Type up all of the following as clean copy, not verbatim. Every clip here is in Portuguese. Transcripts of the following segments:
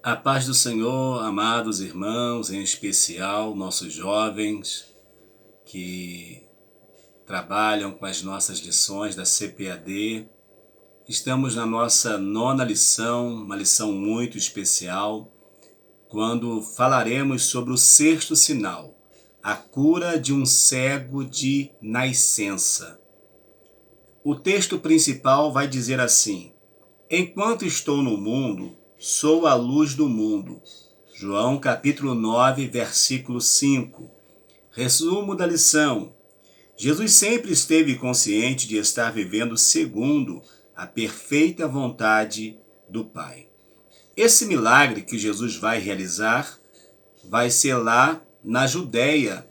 A paz do Senhor, amados irmãos, em especial nossos jovens que trabalham com as nossas lições da CPAD. Estamos na nossa 9ª lição, uma lição muito especial, quando falaremos sobre o 6º sinal, a cura de um cego de nascença. O texto principal vai dizer assim: enquanto estou no mundo, sou a luz do mundo. João capítulo 9, versículo 5. Resumo da lição. Jesus sempre esteve consciente de estar vivendo segundo a perfeita vontade do Pai. Esse milagre que Jesus vai realizar vai ser lá na Judéia.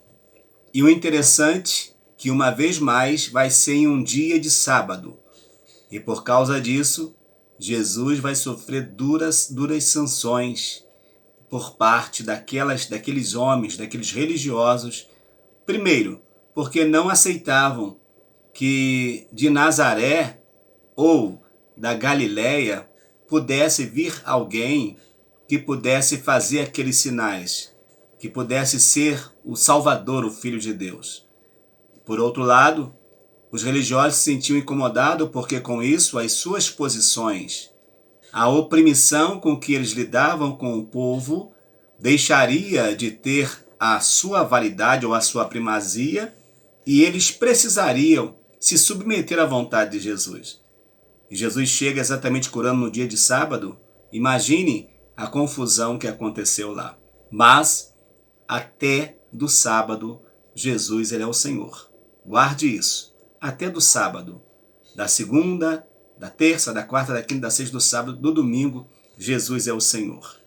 E o interessante é que uma vez mais vai ser em um dia de sábado. E por causa disso, Jesus vai sofrer duras sanções por parte daqueles homens, daqueles religiosos. Primeiro, porque não aceitavam que de Nazaré ou da Galileia pudesse vir alguém que pudesse fazer aqueles sinais, que pudesse ser o Salvador, o Filho de Deus. Por outro lado, os religiosos se sentiam incomodados porque com isso as suas posições, a opressão com que eles lidavam com o povo, deixaria de ter a sua validade ou a sua primazia e eles precisariam se submeter à vontade de Jesus. E Jesus chega exatamente curando no dia de sábado. Imagine a confusão que aconteceu lá. Mas até do sábado, Jesus ele é o Senhor. Guarde isso. Até do sábado, da segunda, da terça, da quarta, da quinta, da sexta, do sábado, do domingo, Jesus é o Senhor.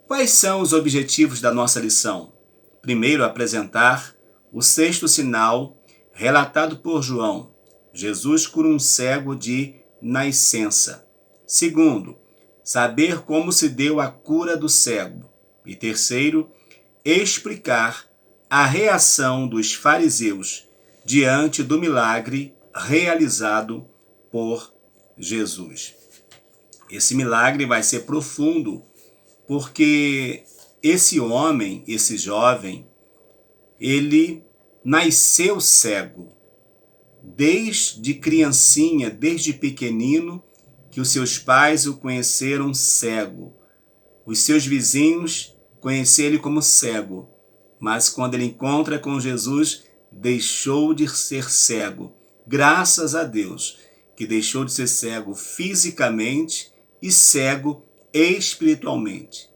Quais são os objetivos da nossa lição? Primeiro, apresentar o 6º sinal relatado por João. Jesus cura um cego de nascença. Segundo, saber como se deu a cura do cego. E terceiro, explicar a reação dos fariseus diante do milagre realizado por Jesus. Esse milagre vai ser profundo, porque esse homem, esse jovem, ele nasceu cego. Desde criancinha, desde pequenino, que os seus pais o conheceram cego. Os seus vizinhos conheceram ele como cego, mas quando ele encontra com Jesus, deixou de ser cego. Graças a Deus, que deixou de ser cego fisicamente e cego espiritualmente.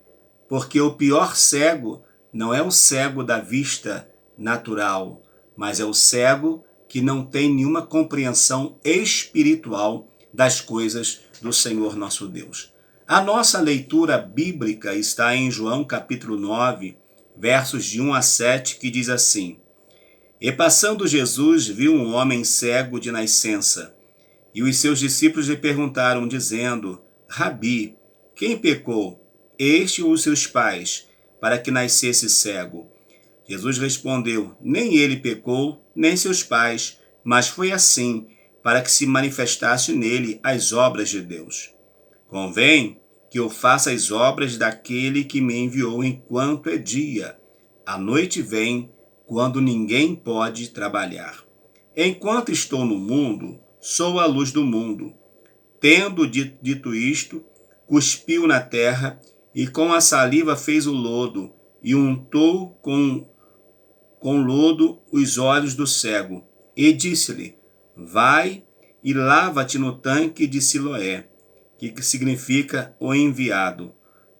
Porque o pior cego não é o cego da vista natural, mas é o cego que não tem nenhuma compreensão espiritual das coisas do Senhor nosso Deus. A nossa leitura bíblica está em João capítulo 9, versos de 1 a 7, que diz assim: E passando Jesus, viu um homem cego de nascença, e os seus discípulos lhe perguntaram, dizendo: Rabi, quem pecou, este ou os seus pais, para que nascesse cego? Jesus respondeu: Nem ele pecou, nem seus pais, mas foi assim, para que se manifestasse nele as obras de Deus. Convém que eu faça as obras daquele que me enviou enquanto é dia. A noite vem, quando ninguém pode trabalhar. Enquanto estou no mundo, sou a luz do mundo. Tendo dito isto, cuspiu na terra e com a saliva fez o lodo e untou com lodo os olhos do cego. E disse-lhe: Vai e lava-te no tanque de Siloé, que significa o enviado.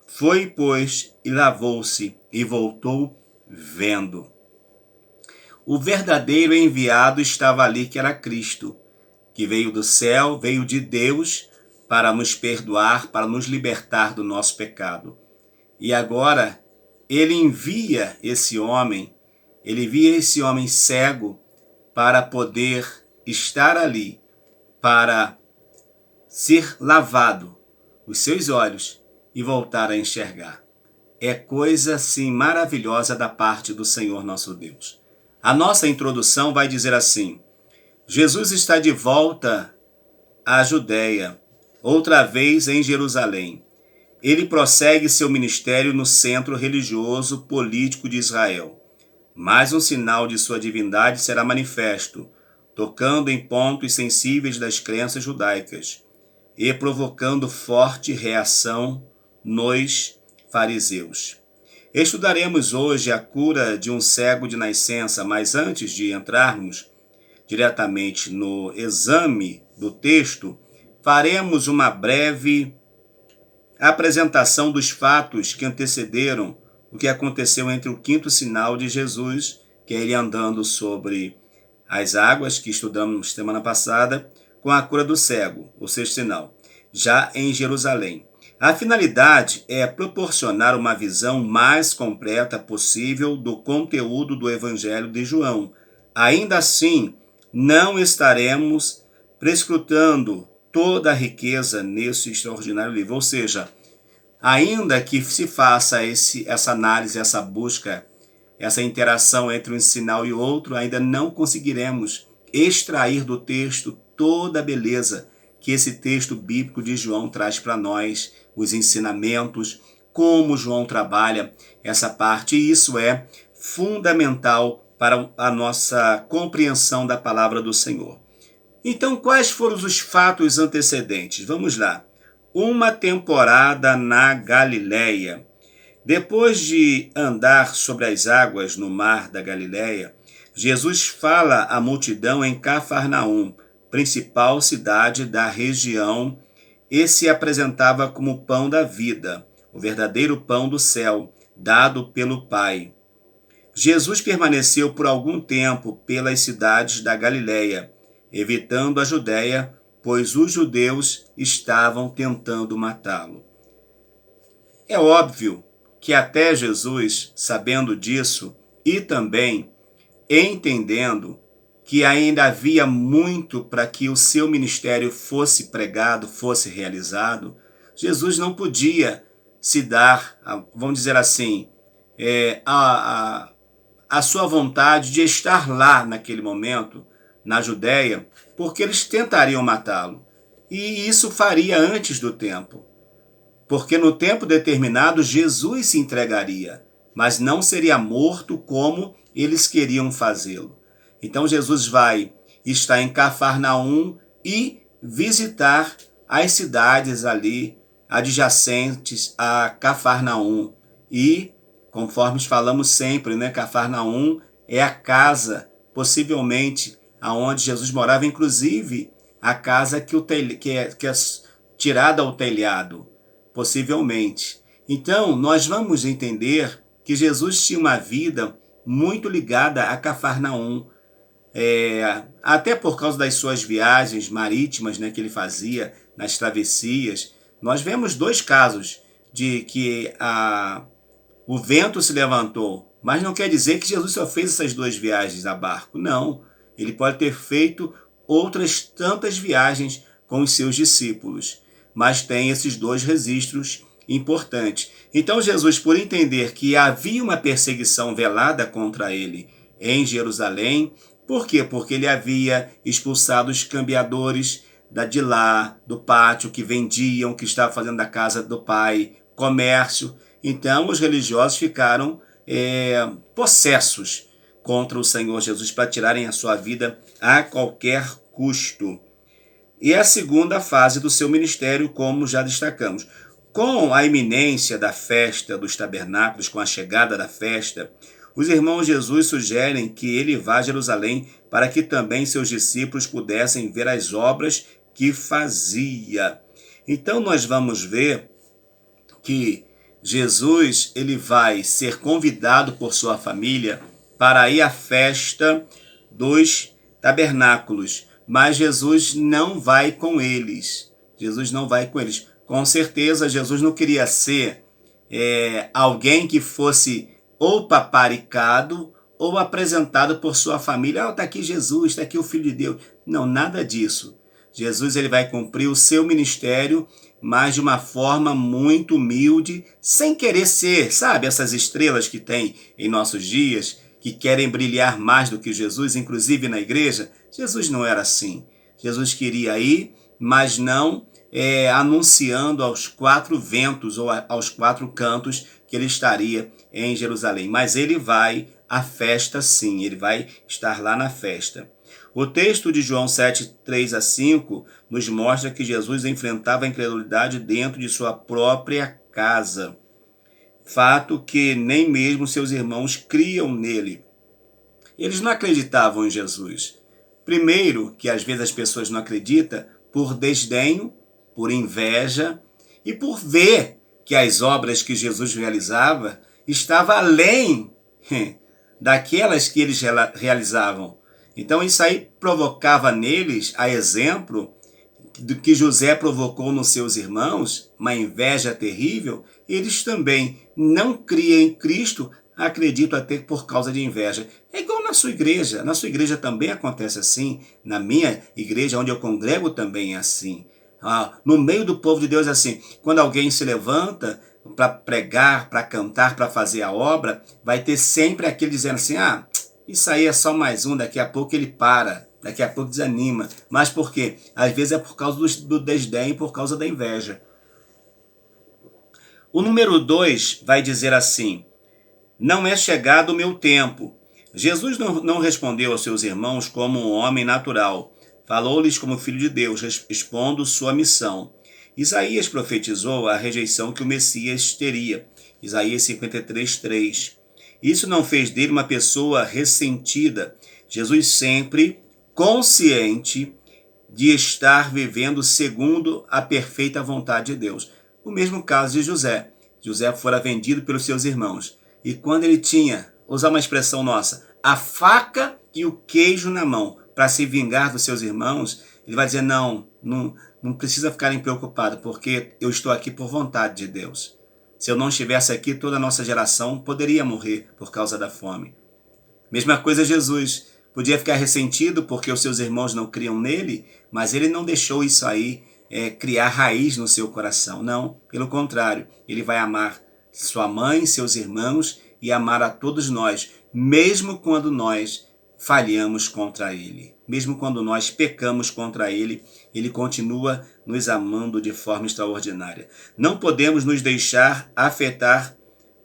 Foi, pois, e lavou-se e voltou vendo. O verdadeiro enviado estava ali, que era Cristo, que veio do céu, veio de Deus para nos perdoar, para nos libertar do nosso pecado. E agora ele envia esse homem cego para poder estar ali, para ser lavado os seus olhos e voltar a enxergar. É coisa assim maravilhosa da parte do Senhor nosso Deus. A nossa introdução vai dizer assim: Jesus está de volta à Judéia, outra vez em Jerusalém. ele prossegue seu ministério no centro religioso político de Israel. Mais um sinal de sua divindade será manifesto, tocando em pontos sensíveis das crenças judaicas e provocando forte reação nos fariseus. Estudaremos hoje a cura de um cego de nascença, mas antes de entrarmos diretamente no exame do texto, faremos uma breve apresentação dos fatos que antecederam o que aconteceu entre o quinto sinal de Jesus, que é ele andando sobre as águas, que estudamos semana passada, com a cura do cego, o sexto sinal, já em Jerusalém. A finalidade é proporcionar uma visão mais completa possível do conteúdo do Evangelho de João. Ainda assim, não estaremos prescrutando toda a riqueza nesse extraordinário livro, ou seja, ainda que se faça essa análise, essa busca, essa interação entre um sinal e outro, ainda não conseguiremos extrair do texto toda a beleza que esse texto bíblico de João traz para nós, os ensinamentos, como João trabalha essa parte, e isso é fundamental para a nossa compreensão da palavra do Senhor. Então, quais foram os fatos antecedentes? Vamos lá. Uma temporada na Galileia. Depois de andar sobre as águas no mar da Galileia, Jesus fala à multidão em Cafarnaum, principal cidade da região, e se apresentava como o pão da vida, o verdadeiro pão do céu, dado pelo Pai. Jesus permaneceu por algum tempo pelas cidades da Galileia, evitando a Judéia, pois os judeus estavam tentando matá-lo. É óbvio que até Jesus, sabendo disso e também entendendo que ainda havia muito para que o seu ministério fosse pregado, fosse realizado, Jesus não podia se dar, vamos dizer assim, a sua vontade de estar lá naquele momento, na Judéia, porque eles tentariam matá-lo. E isso faria antes do tempo. Porque no tempo determinado Jesus se entregaria, mas não seria morto como eles queriam fazê-lo. Então Jesus vai estar em Cafarnaum e visitar as cidades ali adjacentes a Cafarnaum. E, conforme falamos sempre, né, Cafarnaum é a casa, possivelmente, aonde Jesus morava, inclusive a casa que é tirada ao telhado, possivelmente. Então, nós vamos entender que Jesus tinha uma vida muito ligada a Cafarnaum, até por causa das suas viagens marítimas, né, que ele fazia nas travessias. Nós vemos dois casos de que o vento se levantou, mas não quer dizer que Jesus só fez essas duas viagens a barco, não. Ele pode ter feito outras tantas viagens com os seus discípulos, mas tem esses dois registros importantes. Então Jesus, por entender que havia uma perseguição velada contra ele em Jerusalém, por quê? Porque ele havia expulsado os cambiadores de lá, do pátio, que vendiam, que estavam fazendo da casa do pai, comércio. Então os religiosos ficaram possessos contra o Senhor Jesus para tirarem a sua vida a qualquer custo. E a segunda fase do seu ministério, como já destacamos. Com a iminência da festa dos tabernáculos, com a chegada da festa, os irmãos Jesus sugerem que ele vá a Jerusalém para que também seus discípulos pudessem ver as obras que fazia. Então nós vamos ver que Jesus ele vai ser convidado por sua família para ir à festa dos tabernáculos, mas Jesus não vai com eles. Jesus não vai com eles. Com certeza, Jesus não queria ser alguém que fosse ou paparicado ou apresentado por sua família. Está aqui Jesus, está aqui o Filho de Deus. Não, nada disso. Jesus ele vai cumprir o seu ministério, mas de uma forma muito humilde, sem querer ser, sabe, essas estrelas que tem em nossos dias, que querem brilhar mais do que Jesus, inclusive na igreja. Jesus não era assim. Jesus queria ir, mas não anunciando aos quatro ventos ou aos quatro cantos que ele estaria em Jerusalém. Mas ele vai à festa sim, ele vai estar lá na festa. O texto de João 7, 3 a 5 nos mostra que Jesus enfrentava a incredulidade dentro de sua própria casa. Fato que nem mesmo seus irmãos criam nele. Eles não acreditavam em Jesus. Primeiro, que às vezes as pessoas não acreditam por desdenho, por inveja e por ver que as obras que Jesus realizava estavam além daquelas que eles realizavam. Então isso aí provocava neles, a exemplo do que José provocou nos seus irmãos, uma inveja terrível. Eles também não criam em Cristo, acredito até por causa de inveja. É igual na sua igreja. Na sua igreja também acontece assim. Na minha igreja, onde eu congrego, também é assim. No meio do povo de Deus é assim. Quando alguém se levanta para pregar, para cantar, para fazer a obra, vai ter sempre aquele dizendo assim, isso aí é só mais um, daqui a pouco ele para, daqui a pouco desanima. Mas por quê? Às vezes é por causa do desdém, por causa da inveja. O número 2 vai dizer assim, não é chegado o meu tempo. Jesus não respondeu aos seus irmãos como um homem natural. Falou-lhes como filho de Deus, expondo sua missão. Isaías profetizou a rejeição que o Messias teria. Isaías 53, 3. Isso não fez dele uma pessoa ressentida. Jesus sempre consciente de estar vivendo segundo a perfeita vontade de Deus. O mesmo caso de José. José fora vendido pelos seus irmãos. E quando ele tinha, usar uma expressão nossa, a faca e o queijo na mão para se vingar dos seus irmãos, ele vai dizer, não precisa ficarem preocupados, porque eu estou aqui por vontade de Deus. Se eu não estivesse aqui, toda a nossa geração poderia morrer por causa da fome. Mesma coisa Jesus. Podia ficar ressentido porque os seus irmãos não criam nele, mas ele não deixou isso aí criar raiz no seu coração. Não, pelo contrário, ele vai amar sua mãe, seus irmãos e amar a todos nós, mesmo quando nós falhamos contra ele. Mesmo quando nós pecamos contra ele, ele continua nos amando de forma extraordinária. Não podemos nos deixar afetar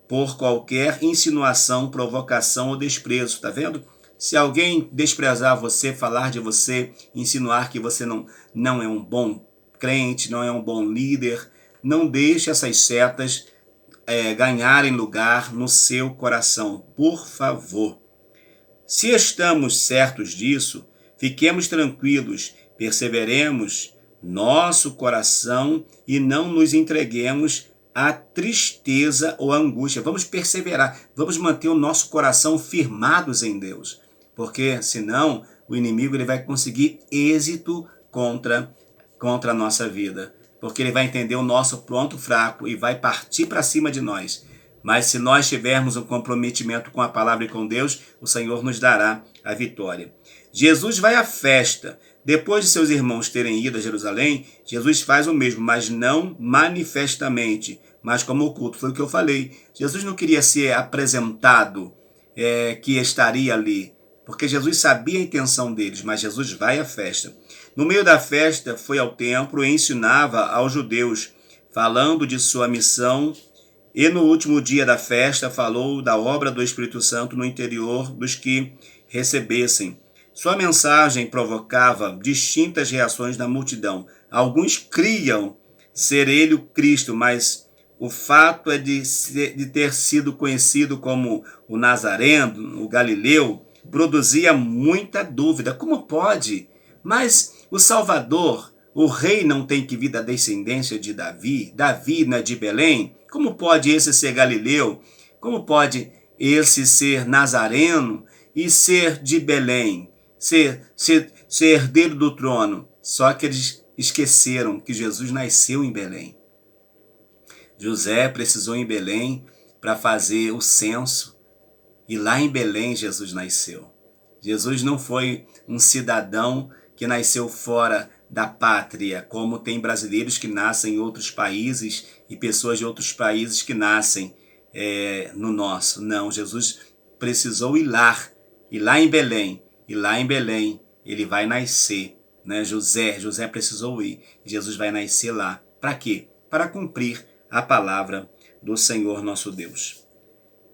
por qualquer insinuação, provocação ou desprezo, tá vendo? Se alguém desprezar você, falar de você, insinuar que você não é um bom crente, não é um bom líder, não deixe essas setas ganharem lugar no seu coração, por favor. Se estamos certos disso, fiquemos tranquilos, perseveremos nosso coração e não nos entreguemos à tristeza ou à angústia. Vamos perseverar, vamos manter o nosso coração firmados em Deus, porque senão o inimigo ele vai conseguir êxito contra a nossa vida, porque ele vai entender o nosso ponto fraco e vai partir para cima de nós. Mas se nós tivermos um comprometimento com a palavra e com Deus, o Senhor nos dará a vitória. Jesus vai à festa. Depois de seus irmãos terem ido a Jerusalém, Jesus faz o mesmo, mas não manifestamente, mas como oculto. Foi o que eu falei. Jesus não queria ser apresentado que estaria ali, porque Jesus sabia a intenção deles, mas Jesus vai à festa. No meio da festa, foi ao templo e ensinava aos judeus, falando de sua missão. E no último dia da festa falou da obra do Espírito Santo no interior dos que recebessem. Sua mensagem provocava distintas reações da multidão. Alguns criam ser ele o Cristo, mas o fato é de ter sido conhecido como o Nazareno, o Galileu, produzia muita dúvida. Como pode? Mas o Salvador, o rei, não tem que vir da descendência de Davi? Davi não é de Belém? Como pode esse ser Galileu? Como pode esse ser Nazareno e ser de Belém? Ser herdeiro do trono? Só que eles esqueceram que Jesus nasceu em Belém. José precisou ir em Belém para fazer o censo. E lá em Belém Jesus nasceu. Jesus não foi um cidadão que nasceu fora da pátria, como tem brasileiros que nascem em outros países e pessoas de outros países que nascem no nosso. Não, Jesus precisou ir lá em Belém. E lá em Belém ele vai nascer né? José precisou ir. Jesus vai nascer lá. Para quê? Para cumprir a palavra do Senhor nosso Deus.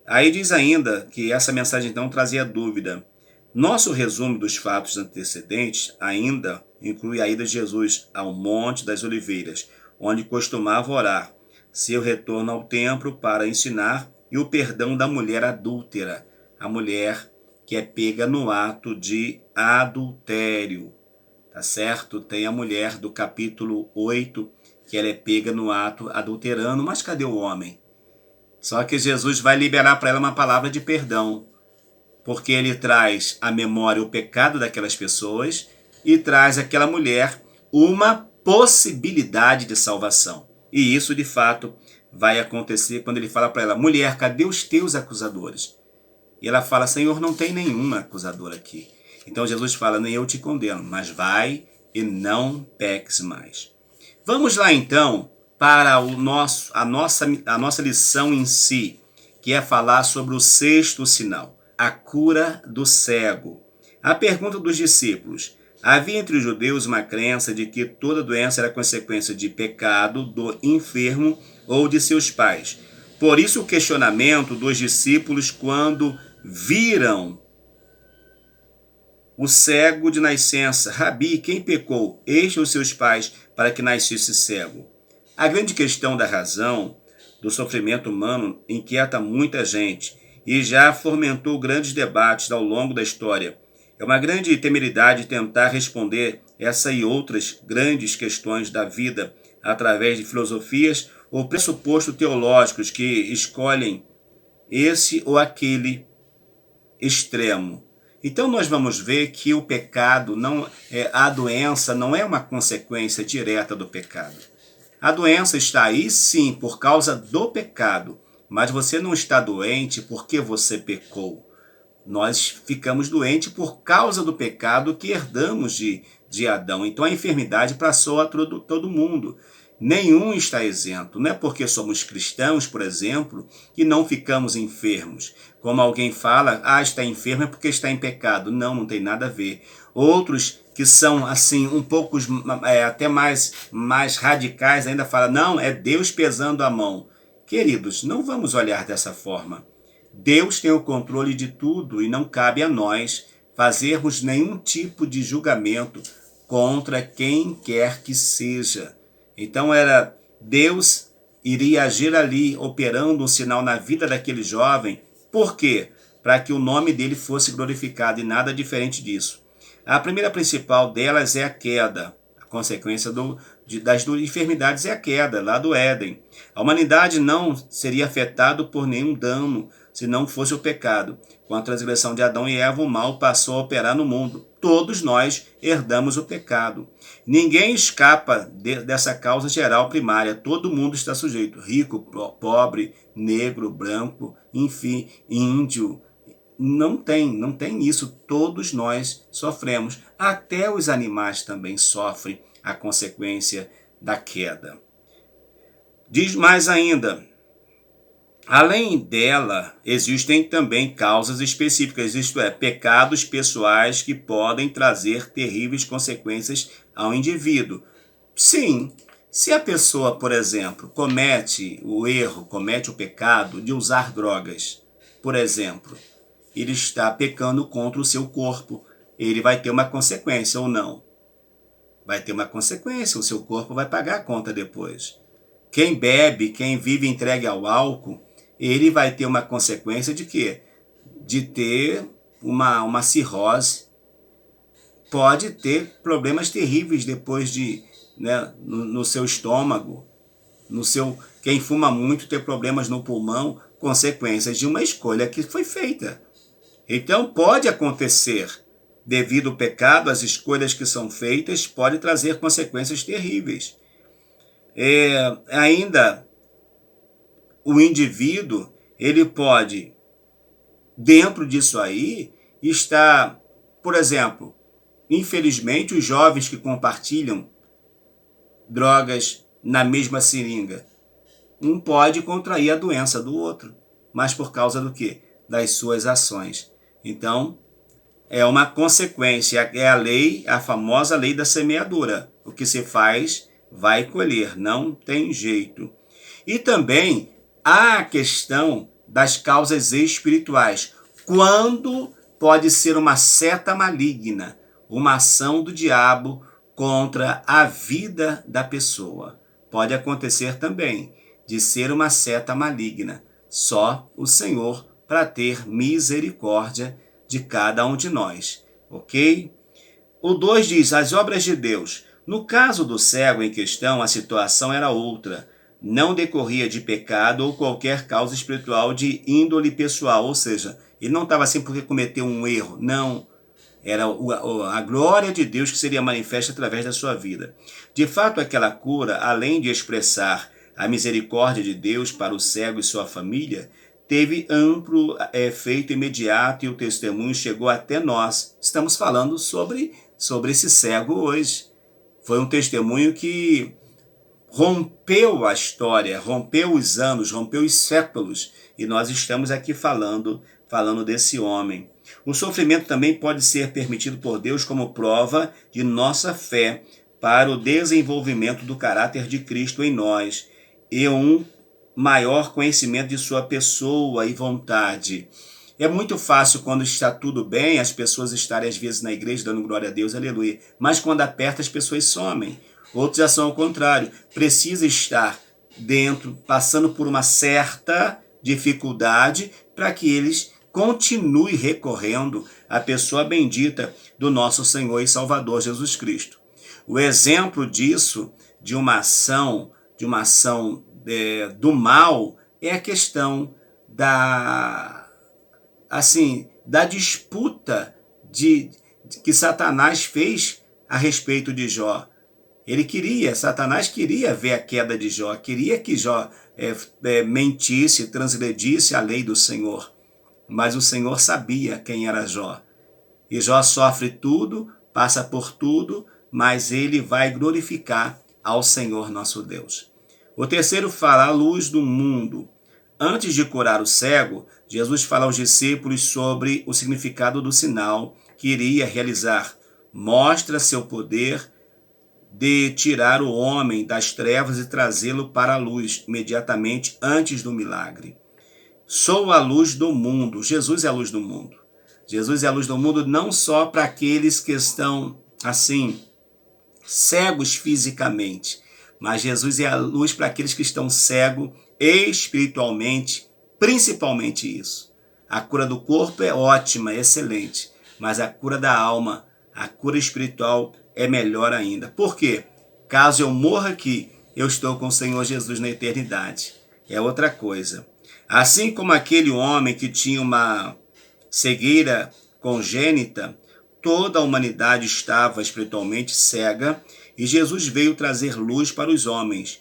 Aí diz ainda que essa mensagem então trazia dúvida. Nosso resumo dos fatos antecedentes ainda inclui a ida de Jesus ao Monte das Oliveiras, onde costumava orar, seu retorno ao templo para ensinar e o perdão da mulher adúltera, a mulher que é pega no ato de adultério. Tá certo? Tem a mulher do capítulo 8, que ela é pega no ato adulterano, mas cadê o homem? Só que Jesus vai liberar para ela uma palavra de perdão, porque ele traz à memória o pecado daquelas pessoas e traz àquela mulher uma possibilidade de salvação. E isso, de fato, vai acontecer quando ele fala para ela: mulher, cadê os teus acusadores? E ela fala: Senhor, não tem nenhum acusador aqui. Então Jesus fala: nem eu te condeno, mas vai e não peques mais. Vamos lá então para a nossa lição em si, que é falar sobre o sexto sinal, a cura do cego. A pergunta dos discípulos: havia entre os judeus uma crença de que toda doença era consequência de pecado do enfermo ou de seus pais. Por isso o questionamento dos discípulos quando viram o cego de nascença: Rabi, quem pecou, este ou seus pais, para que nascesse cego? A grande questão da razão do sofrimento humano inquieta muita gente e já fomentou grandes debates ao longo da história. É uma grande temeridade tentar responder essa e outras grandes questões da vida através de filosofias ou pressupostos teológicos que escolhem esse ou aquele extremo. Então nós vamos ver que o pecado, a doença não é uma consequência direta do pecado. A doença está aí sim por causa do pecado, mas você não está doente porque você pecou. Nós ficamos doentes por causa do pecado que herdamos de Adão. Então a enfermidade passou a todo mundo. Nenhum está isento. Não é porque somos cristãos, por exemplo, que não ficamos enfermos. Como alguém fala: está enfermo é porque está em pecado. Não, não tem nada a ver. Outros que são assim um pouco até mais radicais ainda falam: não, é Deus pesando a mão. Queridos, não vamos olhar dessa forma. Deus tem o controle de tudo e não cabe a nós fazermos nenhum tipo de julgamento contra quem quer que seja. Então Deus iria agir ali, operando um sinal na vida daquele jovem. Por quê? Para que o nome dele fosse glorificado e nada diferente disso. A primeira principal delas é a queda. A consequência das enfermidades é a queda, lá do Éden. A humanidade não seria afetada por nenhum dano se não fosse o pecado. Com a transgressão de Adão e Eva, o mal passou a operar no mundo. Todos nós herdamos o pecado. Ninguém escapa dessa causa geral primária. Todo mundo está sujeito. Rico, pobre, negro, branco, enfim, índio. Não tem isso. Todos nós sofremos. Até os animais também sofrem a consequência da queda. Diz mais ainda: além dela, existem também causas específicas, isto é, pecados pessoais que podem trazer terríveis consequências ao indivíduo. Sim, se a pessoa, por exemplo, comete o pecado de usar drogas, por exemplo, ele está pecando contra o seu corpo, ele vai ter uma consequência ou não? Vai ter uma consequência, o seu corpo vai pagar a conta depois. Quem bebe, quem vive entregue ao álcool, ele vai ter uma consequência de quê? De ter uma cirrose. Pode ter problemas terríveis depois no seu estômago. Quem fuma muito ter problemas no pulmão, consequências de uma escolha que foi feita. Então pode acontecer, devido ao pecado, as escolhas que são feitas podem trazer consequências terríveis. Ainda o indivíduo, ele pode, dentro disso aí, estar, por exemplo, infelizmente, os jovens que compartilham drogas na mesma seringa, um pode contrair a doença do outro, mas por causa do quê? Das suas ações. Então, é uma consequência, é a lei, a famosa lei da semeadura. O que se faz, vai colher, não tem jeito. E também há a questão das causas espirituais. Quando pode ser uma seta maligna, uma ação do diabo contra a vida da pessoa. Pode acontecer também de ser uma seta maligna. Só o Senhor para ter misericórdia de cada um de nós, ok? O 2 diz, as obras de Deus. No caso do cego em questão, a situação era outra. Não decorria de pecado ou qualquer causa espiritual de índole pessoal, ou seja, ele não estava assim porque cometeu um erro, não. Era a glória de Deus que seria manifesta através da sua vida. De fato, aquela cura, além de expressar a misericórdia de Deus para o cego e sua família, teve amplo efeito imediato e o testemunho chegou até nós. Estamos falando sobre esse cego hoje. Foi um testemunho que rompeu a história, rompeu os anos, rompeu os séculos. E nós estamos aqui falando desse homem. O sofrimento também pode ser permitido por Deus como prova de nossa fé para o desenvolvimento do caráter de Cristo em nós e um maior conhecimento de sua pessoa e vontade. É muito fácil quando está tudo bem as pessoas estarem às vezes na igreja dando glória a Deus, aleluia. Mas quando aperta as pessoas somem. Outros já são ao contrário. Precisa estar dentro, passando por uma certa dificuldade para que eles continuem recorrendo à pessoa bendita do nosso Senhor e Salvador Jesus Cristo. O exemplo disso, de uma ação do mal, é a questão da disputa que Satanás fez a respeito de Jó. Satanás queria ver a queda de Jó, queria que Jó mentisse, transgredisse a lei do Senhor. Mas o Senhor sabia quem era Jó. E Jó sofre tudo, passa por tudo, mas ele vai glorificar ao Senhor nosso Deus. O terceiro fala a luz do mundo. Antes de curar o cego, Jesus fala aos discípulos sobre o significado do sinal que iria realizar. Mostra seu poder de tirar o homem das trevas e trazê-lo para a luz, imediatamente antes do milagre. Sou a luz do mundo. Jesus é a luz do mundo. Jesus é a luz do mundo não só para aqueles que estão, cegos fisicamente, mas Jesus é a luz para aqueles que estão cegos espiritualmente, principalmente isso. A cura do corpo é ótima, é excelente, mas a cura da alma, a cura espiritual é melhor ainda. Por quê? Caso eu morra aqui, eu estou com o Senhor Jesus na eternidade. É outra coisa. Assim como aquele homem que tinha uma cegueira congênita, toda a humanidade estava espiritualmente cega e Jesus veio trazer luz para os homens.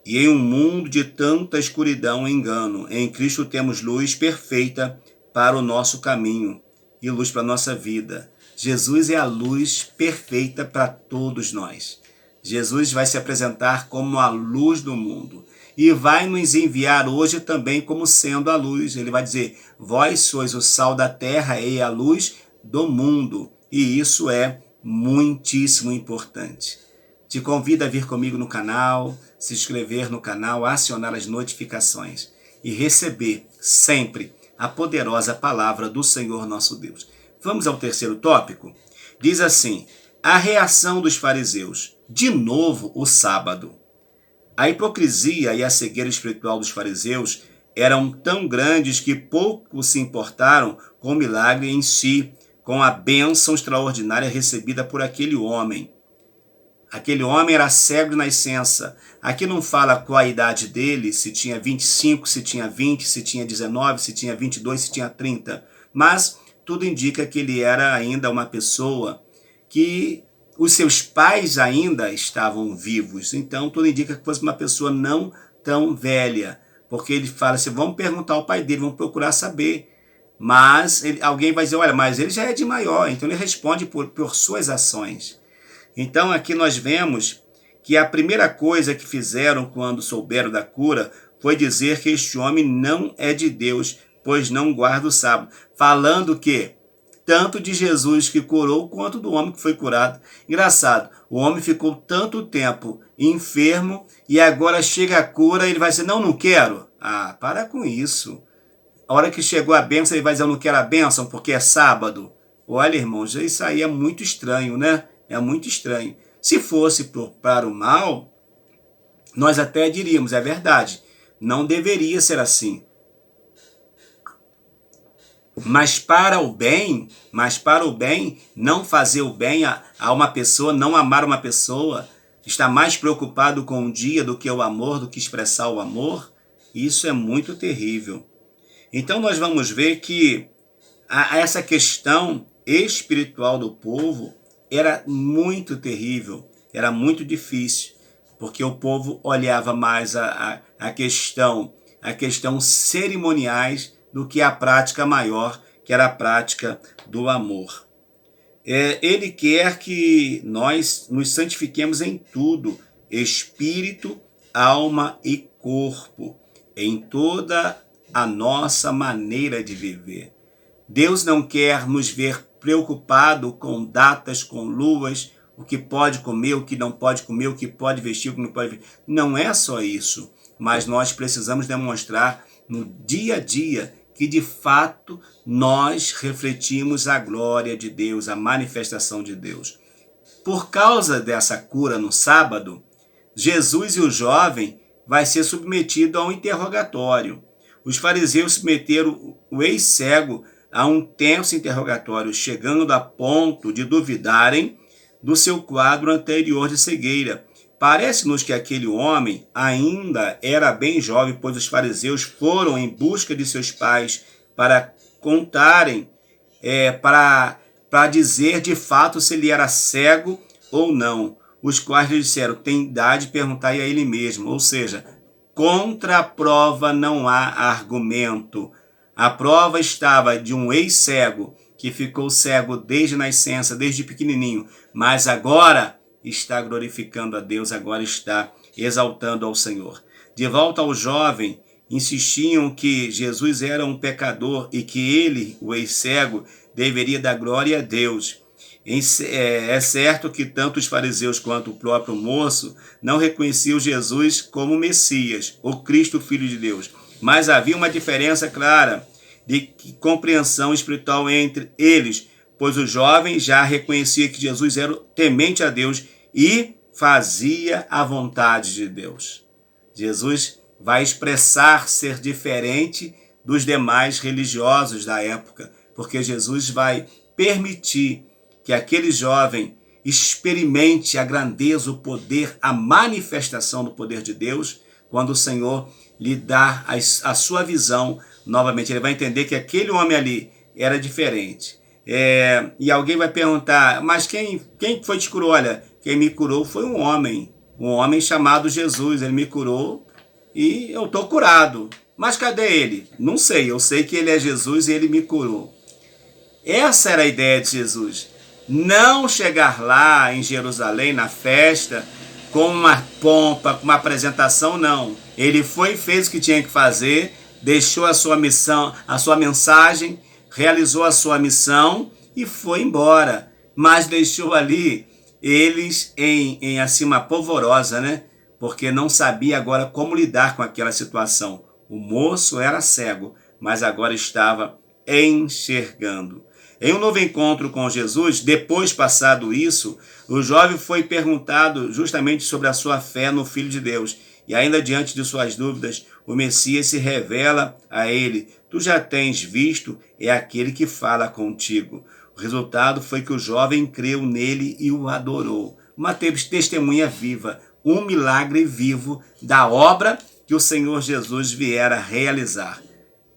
E em um mundo de tanta escuridão e engano, em Cristo temos luz perfeita para o nosso caminho e luz para a nossa vida. Jesus é a luz perfeita para todos nós. Jesus vai se apresentar como a luz do mundo e vai nos enviar hoje também como sendo a luz. Ele vai dizer, vós sois o sal da terra e a luz do mundo. E isso é muitíssimo importante. Te convido a vir comigo no canal, se inscrever no canal, acionar as notificações e receber sempre a poderosa palavra do Senhor nosso Deus. Vamos ao terceiro tópico? Diz assim, a reação dos fariseus. De novo o sábado. A hipocrisia e a cegueira espiritual dos fariseus eram tão grandes que pouco se importaram com o milagre em si, com a bênção extraordinária recebida por aquele homem. Aquele homem era cego de nascença. Aqui não fala qual a idade dele, se tinha 25, se tinha 20, se tinha 19, se tinha 22, se tinha 30. Mas tudo indica que ele era ainda uma pessoa que os seus pais ainda estavam vivos. Então tudo indica que fosse uma pessoa não tão velha. Porque ele fala assim, vamos perguntar ao pai dele, vamos procurar saber. Mas alguém vai dizer, olha, mas ele já é de maior. Então ele responde por suas ações. Então aqui nós vemos que a primeira coisa que fizeram quando souberam da cura foi dizer que este homem não é de Deus, pois não guarda o sábado. Falando que tanto de Jesus que curou, quanto do homem que foi curado. Engraçado, o homem ficou tanto tempo enfermo e agora chega a cura e ele vai dizer, não quero. Ah, para com isso. A hora que chegou a bênção, ele vai dizer, eu não quero a bênção porque é sábado. Olha, irmãos, isso aí é muito estranho, né? É muito estranho. Se fosse para o mal, nós até diríamos, é verdade, não deveria ser assim. Mas para o bem, não fazer o bem a uma pessoa, não amar uma pessoa, estar mais preocupado com o dia do que o amor, do que expressar o amor, isso é muito terrível. Então nós vamos ver que essa questão espiritual do povo era muito terrível, era muito difícil, porque o povo olhava mais a questão cerimoniais do que a prática maior, que era a prática do amor. Ele quer que nós nos santifiquemos em tudo, espírito, alma e corpo, em toda a nossa maneira de viver. Deus não quer nos ver preocupado com datas, com luas, o que pode comer, o que não pode comer, o que pode vestir, o que não pode vestir. Não é só isso, mas nós precisamos demonstrar no dia a dia que de fato nós refletimos a glória de Deus, a manifestação de Deus. Por causa dessa cura no sábado, Jesus e o jovem vai ser submetido a um interrogatório. Os fariseus submeteram o ex-cego a um tenso interrogatório, chegando a ponto de duvidarem do seu quadro anterior de cegueira. Parece-nos que aquele homem ainda era bem jovem, pois os fariseus foram em busca de seus pais para contarem, para dizer de fato se ele era cego ou não. Os quais lhe disseram, tem idade, perguntai a ele mesmo. Ou seja, contra a prova não há argumento. A prova estava de um ex-cego, que ficou cego desde a nascença, desde pequenininho, mas agora está glorificando a Deus, agora está exaltando ao Senhor. De volta ao jovem, insistiam que Jesus era um pecador e que ele, o ex-cego, deveria dar glória a Deus. É certo que tanto os fariseus quanto o próprio moço não reconheciam Jesus como Messias, o Cristo, Filho de Deus. Mas havia uma diferença clara de compreensão espiritual entre eles, pois o jovem já reconhecia que Jesus era temente a Deus e fazia a vontade de Deus. Jesus vai expressar ser diferente dos demais religiosos da época, porque Jesus vai permitir que aquele jovem experimente a grandeza, o poder, a manifestação do poder de Deus, quando o Senhor lhe dá a sua visão novamente. Ele vai entender que aquele homem ali era diferente. E alguém vai perguntar, mas quem foi que te curou? Olha, quem me curou foi um homem chamado Jesus. Ele me curou e eu estou curado. Mas cadê ele? Não sei, eu sei que ele é Jesus e ele me curou. Essa era a ideia de Jesus. Não chegar lá em Jerusalém, na festa, com uma pompa, com uma apresentação, não. Ele foi e fez o que tinha que fazer, deixou a sua missão, a sua mensagem, realizou a sua missão e foi embora. Mas deixou ali eles em assim, uma polvorosa, né? Porque não sabia agora como lidar com aquela situação. O moço era cego, mas agora estava enxergando. Em um novo encontro com Jesus, depois passado isso, o jovem foi perguntado justamente sobre a sua fé no Filho de Deus. E ainda diante de suas dúvidas, o Messias se revela a ele. Tu já tens visto, é aquele que fala contigo. O resultado foi que o jovem creu nele e o adorou. Uma testemunha viva, um milagre vivo da obra que o Senhor Jesus viera realizar.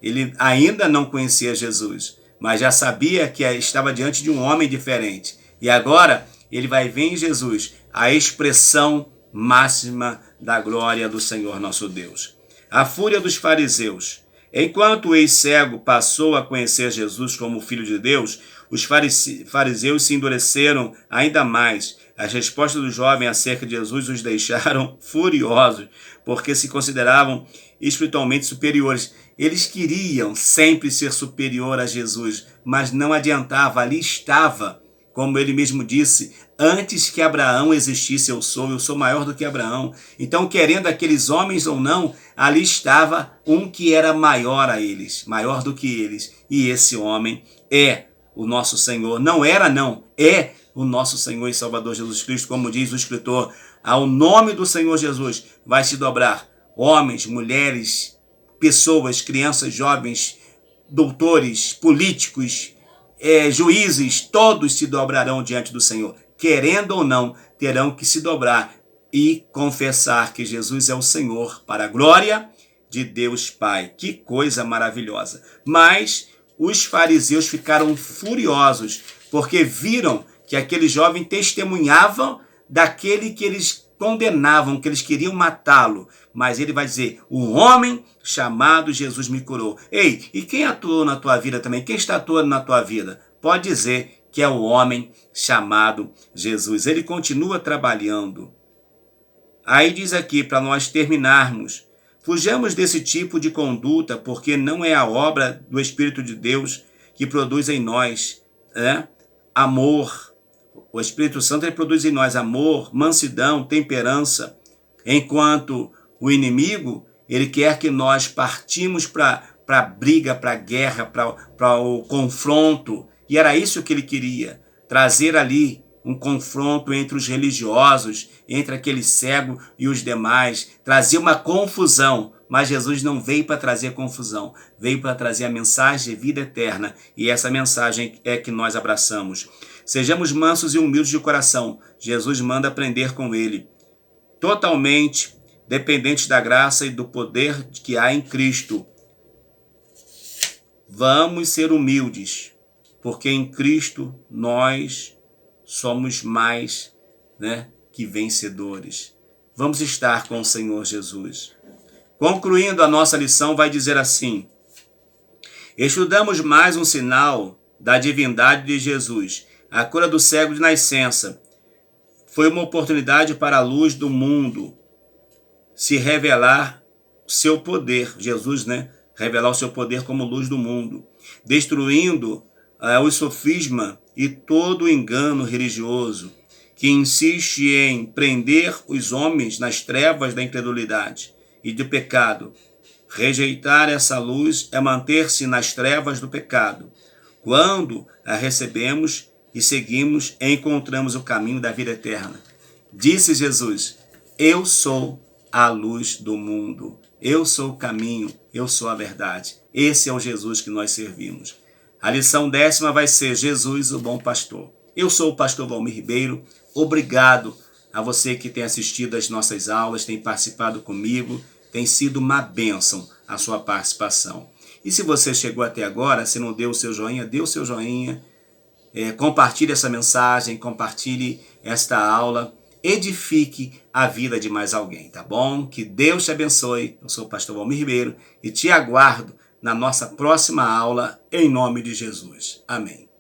Ele ainda não conhecia Jesus, mas já sabia que estava diante de um homem diferente. E agora ele vai ver em Jesus a expressão máxima da glória do Senhor nosso Deus. A fúria dos fariseus. Enquanto o ex-cego passou a conhecer Jesus como Filho de Deus, os fariseus se endureceram ainda mais. As respostas do jovem acerca de Jesus os deixaram furiosos, porque se consideravam espiritualmente superiores. Eles queriam sempre ser superior a Jesus, mas não adiantava, ali estava, como ele mesmo disse, antes que Abraão existisse eu sou maior do que Abraão. Então, querendo aqueles homens ou não, ali estava um que era maior a eles, maior do que eles. E esse homem é o nosso Senhor. Não era, não, é o nosso Senhor e Salvador Jesus Cristo, como diz o escritor. Ao nome do Senhor Jesus vai se dobrar homens, mulheres, pessoas, crianças, jovens, doutores, políticos, juízes, todos se dobrarão diante do Senhor. Querendo ou não, terão que se dobrar e confessar que Jesus é o Senhor, para a glória de Deus Pai. Que coisa maravilhosa! Mas os fariseus ficaram furiosos, porque viram que aquele jovem testemunhava daquele que eles condenavam, que eles queriam matá-lo. Mas ele vai dizer, um homem chamado Jesus me curou. Ei, e quem atuou na tua vida também? Quem está atuando na tua vida? Pode dizer que é o homem chamado Jesus. Ele continua trabalhando. Aí diz aqui, para nós terminarmos, fujamos desse tipo de conduta, porque não é a obra do Espírito de Deus que produz em nós amor. O Espírito Santo ele produz em nós amor, mansidão, temperança, enquanto o inimigo ele quer que nós partimos para a briga, para a guerra, para o confronto. E era isso que ele queria, trazer ali um confronto entre os religiosos, entre aquele cego e os demais, trazer uma confusão. Mas Jesus não veio para trazer confusão, veio para trazer a mensagem de vida eterna. E essa mensagem é que nós abraçamos. Sejamos mansos e humildes de coração. Jesus manda aprender com ele. Totalmente dependentes da graça e do poder que há em Cristo. Vamos ser humildes, porque em Cristo nós somos mais que vencedores. Vamos estar com o Senhor Jesus. Concluindo a nossa lição, vai dizer assim: estudamos mais um sinal da divindade de Jesus. A cura do cego de nascença foi uma oportunidade para a luz do mundo se revelar seu poder. Jesus, revelar o seu poder como luz do mundo, destruindo o sofisma e todo o engano religioso que insiste em prender os homens nas trevas da incredulidade e do pecado. Rejeitar essa luz é manter-se nas trevas do pecado. Quando a recebemos e seguimos, encontramos o caminho da vida eterna. Disse Jesus, eu sou a luz do mundo, eu sou o caminho, eu sou a verdade. Esse é o Jesus que nós servimos. A lição 10ª vai ser Jesus, o bom pastor. Eu sou o pastor Valmir Ribeiro. Obrigado a você que tem assistido às nossas aulas, tem participado comigo. Tem sido uma bênção a sua participação. E se você chegou até agora, se não deu o seu joinha, dê o seu joinha. Compartilhe essa mensagem, compartilhe esta aula. Edifique a vida de mais alguém, tá bom? Que Deus te abençoe. Eu sou o pastor Valmir Ribeiro e te aguardo na nossa próxima aula, em nome de Jesus. Amém.